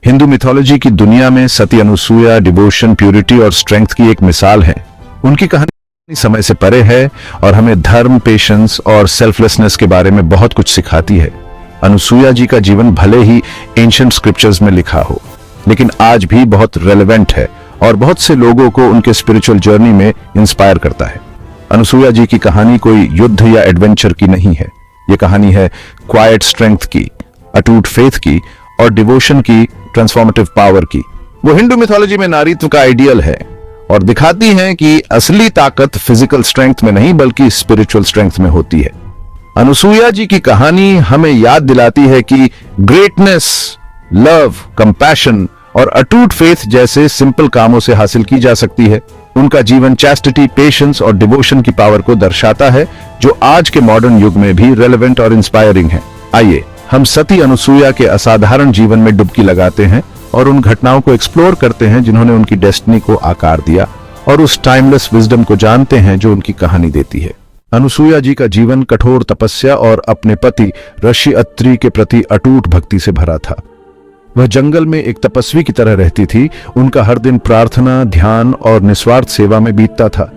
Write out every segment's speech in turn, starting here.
Hindu mythology की दुनिया में सती अनुसूया डिवोशन, प्यूरिटी और स्ट्रेंथ की एक मिसाल है। उनकी कहानी समय से परे है और हमें धर्म, पेशेंस और सेल्फलेसनेस के बारे में बहुत कुछ सिखाती है। अनुसूया जी का जीवन भले ही एंशिएंट स्क्रिप्चर्स में लिखा हो, लेकिन आज भी बहुत रेलेवेंट है और बहुत से लोगों को उनके स्पिरिचुअल जर्नी में इंस्पायर करता है। अनुसूया जी की कहानी कोई युद्ध या एडवेंचर की नहीं है। ये कहानी है क्वाइट स्ट्रेंथ की, अटूट फेथ की और डिवोशन की ट्रांसफॉर्मेटिव पावर की। वो हिंदू मिथोलॉजी में नारीत्व का आइडियल है और दिखाती हैं कि असली ताकत फिजिकल स्ट्रेंथ में नहीं बल्कि स्पिरिचुअल स्ट्रेंथ में होती है। अनुसूया जी की कहानी हमें याद दिलाती है कि ग्रेटनेस, लव, कंपैशन और अटूट फेथ जैसे सिंपल कामों से हासिल की जा सकती है। उनका जीवन चैस्टिटी, पेशेंस और डिवोशन की पावर को दर्शाता है, जो आज के मॉडर्न युग में भी रेलेवेंट और इंस्पायरिंग है। आइए हम सती अनुसूया के असाधारण जीवन में डुबकी लगाते हैं और उन घटनाओं को एक्सप्लोर करते हैं जिन्होंने उनकी डेस्टिनी को आकार दिया, और उस टाइमलेस विजडम को जानते हैं जो उनकी कहानी देती है। अनुसूया जी का जीवन कठोर तपस्या और अपने पति ऋषि अत्रि के प्रति अटूट भक्ति से भरा था। वह जंगल में एक तपस्वी की तरह रहती थी। उनका हर दिन प्रार्थना, ध्यान और निस्वार्थ सेवा में बीतता था।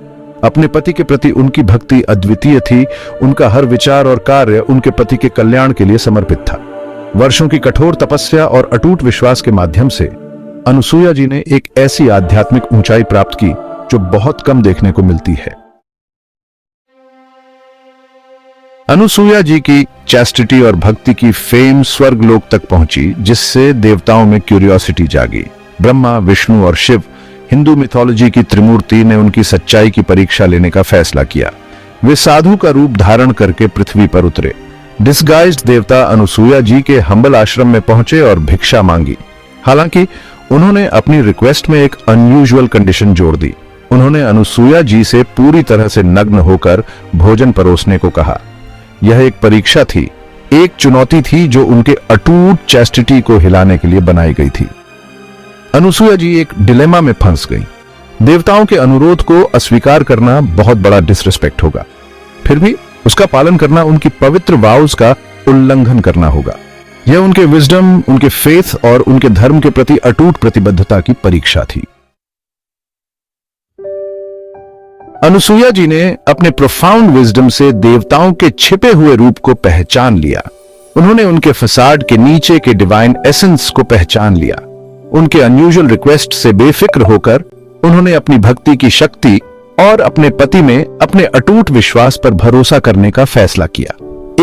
अपने पति के प्रति उनकी भक्ति अद्वितीय थी। उनका हर विचार और कार्य उनके पति के कल्याण के लिए समर्पित था। वर्षों की कठोर तपस्या और अटूट विश्वास के माध्यम से अनुसूया जी ने एक ऐसी आध्यात्मिक ऊंचाई प्राप्त की जो बहुत कम देखने को मिलती है। अनुसूया जी की चैस्टिटी और भक्ति की फेम स्वर्ग लोक तक पहुंची, जिससे देवताओं में क्यूरियोसिटी जागी। ब्रह्मा, विष्णु और शिव, हिंदू मिथोलॉजी की त्रिमूर्ति, ने उनकी सच्चाई की परीक्षा लेने का फैसला किया। वे साधु का रूप धारण करके पृथ्वी पर उतरे। डिस्गाइज्ड देवता अनुसूया जी के हम्बल आश्रम में पहुंचे और भिक्षा मांगी। हालांकि उन्होंने अपनी रिक्वेस्ट में एक अनयूजुअल कंडीशन जोड़ दी। उन्होंने अनुसूया जी से पूरी तरह से नग्न होकर भोजन परोसने को कहा। यह एक परीक्षा थी, एक चुनौती थी जो उनके अटूट चैस्टिटी को हिलाने के लिए बनाई गई थी। अनुसूया जी एक डिलेमा में फंस गई। देवताओं के अनुरोध को अस्वीकार करना बहुत बड़ा डिसरिस्पेक्ट होगा, फिर भी उसका पालन करना उनकी पवित्र वाउज का उल्लंघन करना होगा। यह उनके विजडम, उनके फेथ और उनके धर्म के प्रति अटूट प्रतिबद्धता की परीक्षा थी। अनुसूया जी ने अपने प्रोफाउंड विजडम से देवताओं के छिपे हुए रूप को पहचान लिया। उन्होंने उनके फसाड के नीचे के डिवाइन एसेंस को पहचान लिया। उनके अनयूजुअल रिक्वेस्ट से बेफिक्र होकर उन्होंने अपनी भक्ति की शक्ति और अपने पति में अपने अटूट विश्वास पर भरोसा करने का फैसला किया।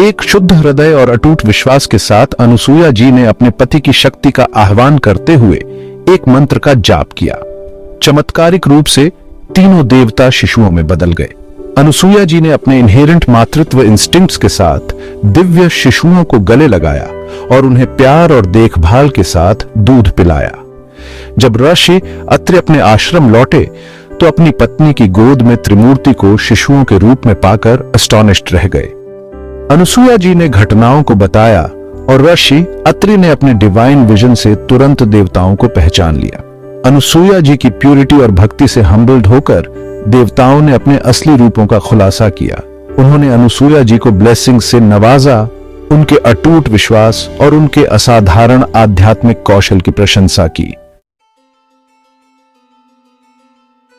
एक शुद्ध हृदय और अटूट विश्वास के साथ अनुसूया जी ने अपने पति की शक्ति का आह्वान करते हुए एक मंत्र का जाप किया। चमत्कारिक रूप से तीनों देवता शिशुओं में बदल गए। अनुसूया जी ने अपने इनहेरेंट मातृत्व इंस्टिंक्ट्स के साथ दिव्य शिशुओं को गले लगाया और उन्हें प्यार और देखभाल के साथ दूध पिलाया। जब ऋषि अत्रि अपने आश्रम लौटे तो अपनी पत्नी की गोद में त्रिमूर्ति को शिशुओं के रूप में पाकर एस्टोनिश्ड रह गए। अनुसूया जी ने घटनाओं को बताया और ऋषि अत्रि ने अपने डिवाइन विजन से तुरंत देवताओं को पहचान लिया। अनुसूया जी की प्यूरिटी और भक्ति से हम्बल्ड होकर देवताओं ने अपने असली रूपों का खुलासा किया। उन्होंने अनुसूया जी को ब्लेसिंग से नवाजा, उनके अटूट विश्वास और उनके असाधारण आध्यात्मिक कौशल की प्रशंसा की।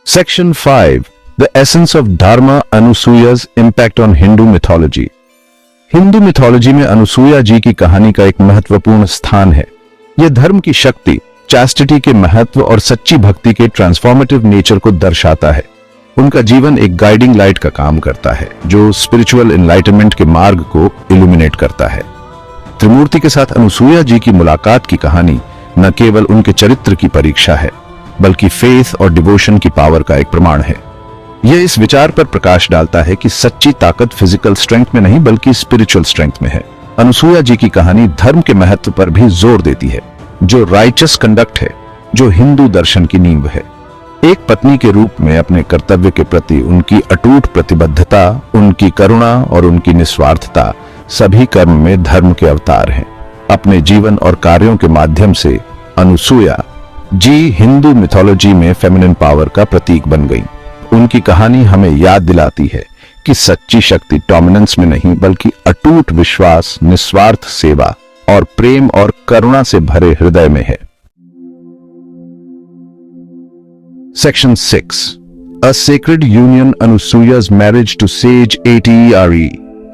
Section 5, the essence of dharma, Anusuya's impact on Hindu mythology. Hindu mythology में अनुसूया जी की कहानी का एक महत्वपूर्ण स्थान है। यह धर्म की शक्ति, चैस्टिटी के महत्व और सच्ची भक्ति के ट्रांसफॉर्मेटिव नेचर को दर्शाता है। उनका जीवन एक गाइडिंग लाइट का काम करता है, जो स्पिरिचुअल एनलाइटमेंट के मार्ग को इल्यूमिनेट करता है। त्रिमूर्ति के साथ अनुसूया जी की मुलाकात की कहानी न केवल उनके चरित्र की परीक्षा है, बल्कि फेथ और डिवोशन की पावर का एक प्रमाण है। यह इस विचार पर प्रकाश डालता है कि सच्ची ताकत फिजिकल स्ट्रेंथ में नहीं बल्कि स्पिरिचुअल स्ट्रेंथ में है। अनुसूया जी की कहानी धर्म के महत्व पर भी जोर देती है, जो राइचस कंडक्ट है, जो हिंदू दर्शन की नींव है। एक पत्नी के रूप में अपने कर्तव्य के प्रति उनकी अटूट प्रतिबद्धता, उनकी करुणा और उनकी निस्वार्थता सभी कर्म में धर्म के अवतार हैं। अपने जीवन और कार्यों के माध्यम से अनुसूया जी हिंदू मिथोलॉजी में फेमिनिन पावर का प्रतीक बन गई। उनकी कहानी हमें याद दिलाती है कि सच्ची शक्ति डोमिनेंस में नहीं बल्कि अटूट विश्वास, निस्वार्थ सेवा और प्रेम और करुणा से भरे हृदय में है। Section 6. A sacred union Anusuya's marriage to sage Atre.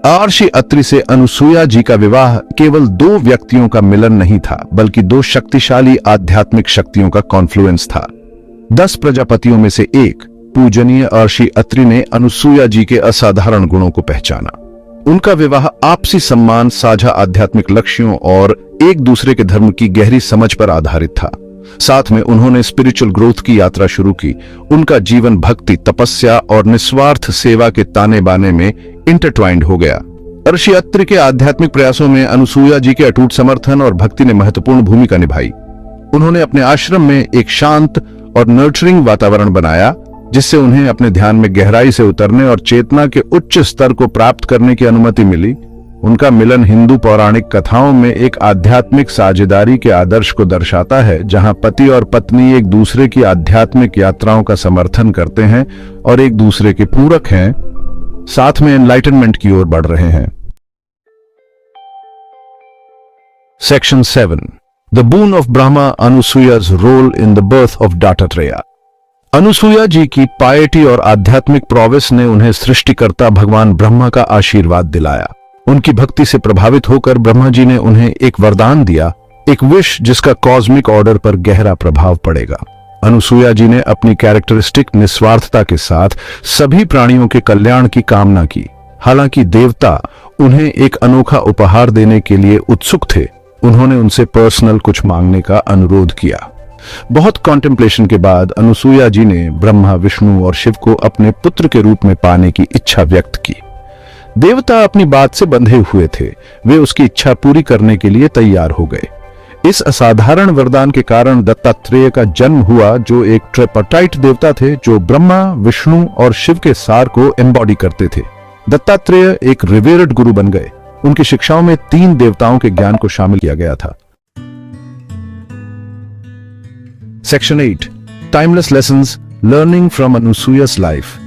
महर्षि अत्रि से अनुसूया जी का विवाह केवल दो व्यक्तियों का मिलन नहीं था, बल्कि दो शक्तिशाली आध्यात्मिक शक्तियों का कॉन्फ्लुएंस था। 10 प्रजापतियों में से एक पूजनीय महर्षि अत्रि ने अनुसूया जी के असाधारण गुणों को पहचाना। उनका विवाह आपसी सम्मान, साझा आध्यात्मिक लक्ष्यों और एक दूसरे के धर्म की गहरी समझ पर आधारित था। साथ में उन्होंने स्पिरिचुअल ग्रोथ की यात्रा शुरू की। उनका जीवन भक्ति, तपस्या और निस्वार्थ सेवा के ताने बाने में इंटरट्वाइंड हो गया। महर्षि अत्रि के आध्यात्मिक प्रयासों में अनुसूया जी के अटूट समर्थन और भक्ति ने महत्वपूर्ण भूमिका निभाई। उन्होंने अपने आश्रम में एक शांत और नर्चरिंग वातावरण बनाया, जिससे उन्हें अपने ध्यान में गहराई से उतरने और चेतना के उच्च स्तर को प्राप्त करने की अनुमति मिली। उनका मिलन हिंदू पौराणिक कथाओं में एक आध्यात्मिक साझेदारी के आदर्श को दर्शाता है, जहां पति और पत्नी एक दूसरे की आध्यात्मिक यात्राओं का समर्थन करते हैं और एक दूसरे के पूरक हैं, साथ में एनलाइटनमेंट की ओर बढ़ रहे हैं। Section 7. The boon of Brahma, Anusuya's role in the birth of Dattatreya. Anusuya जी की पायटी और आध्यात्मिक प्रोवेस ने उन्हें सृष्टिकर्ता भगवान ब्रह्मा का आशीर्वाद दिलाया। उनकी भक्ति से प्रभावित होकर ब्रह्मा जी ने उन्हें एक वरदान दिया, एक विश जिसका कॉस्मिक ऑर्डर पर गहरा प्रभाव पड़ेगा। अनुसूया जी ने अपनी कैरेक्टरिस्टिक निस्वार्थता के साथ सभी प्राणियों के कल्याण की कामना की। हालांकि देवता उन्हें एक अनोखा उपहार देने के लिए उत्सुक थे, उन्होंने उनसे पर्सनल कुछ मांगने का अनुरोध किया। बहुत कॉन्टेम्पलेशन के बाद अनुसूया जी ने ब्रह्मा, विष्णु और शिव को अपने पुत्र के रूप में पाने की इच्छा व्यक्त की। देवता अपनी बात से बंधे हुए थे, वे उसकी इच्छा पूरी करने के लिए तैयार हो गए। इस असाधारण वरदान के कारण दत्तात्रेय का जन्म हुआ, जो एक ट्रिपार्टाइट देवता थे जो ब्रह्मा, विष्णु और शिव के सार को एम्बॉडी करते थे। दत्तात्रेय एक रिवेरेड गुरु बन गए। उनकी शिक्षाओं में 3 देवताओं के ज्ञान को शामिल किया गया था। Section 8. Timeless lessons learning from Anusuya's life.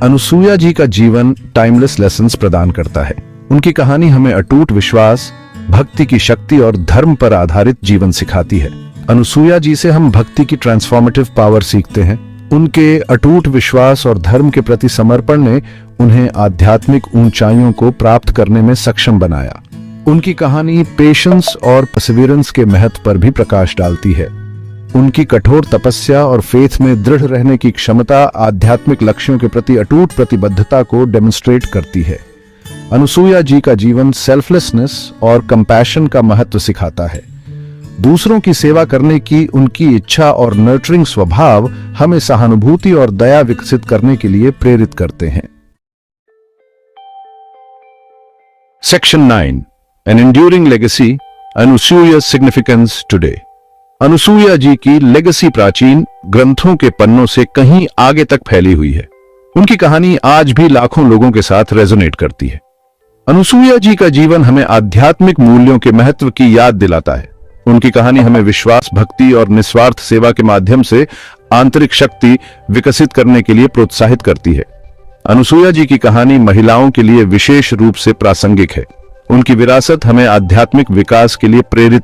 Anusuya जी का जीवन टाइमलेस लेसन्स प्रदान करता है। उनकी कहानी हमें अटूट विश्वास, भक्ति की शक्ति और धर्म पर आधारित जीवन सिखाती है। अनुसूया जी से हम भक्ति की ट्रांसफॉर्मेटिव पावर सीखते हैं। उनके अटूट विश्वास और धर्म के प्रति समर्पण ने उन्हें आध्यात्मिक ऊंचाइयों को प्राप्त करने में सक्षम बनाया। उनकी कहानी पेशेंस और परसिवियरेंस के महत्व पर भी प्रकाश डालती है। उनकी कठोर तपस्या और फेथ में दृढ़ रहने की क्षमता आध्यात्मिक लक्ष्यों के प्रति अटूट प्रतिबद्धता को डेमोन्स्ट्रेट करती है। अनुसूया जी का जीवन सेल्फलेसनेस और कंपैशन का महत्व सिखाता है। दूसरों की सेवा करने की उनकी इच्छा और नर्चरिंग स्वभाव हमें सहानुभूति और दया विकसित करने के लिए प्रेरित करते हैं। Section 9. An enduring legacy, Anusuya's significance today. Anusuya जी की लेगेसी प्राचीन ग्रंथों के पन्नों से कहीं आगे तक फैली हुई है। उनकी कहानी आज भी लाखों लोगों के साथ रेजोनेट करती है। अनुसूया जी का जीवन हमें आध्यात्मिक मूल्यों के महत्व की याद दिलाता है। उनकी कहानी हमें विश्वास, भक्ति और निस्वार्थ सेवा के माध्यम से आंतरिक शक्ति विकसित करने के लिए प्रोत्साहित करती है। अनुसूया जी की कहानी महिलाओं के लिए विशेष रूप से प्रासंगिक है। उनकी विरासत हमें आध्यात्मिक विकास के लिए प्रेरित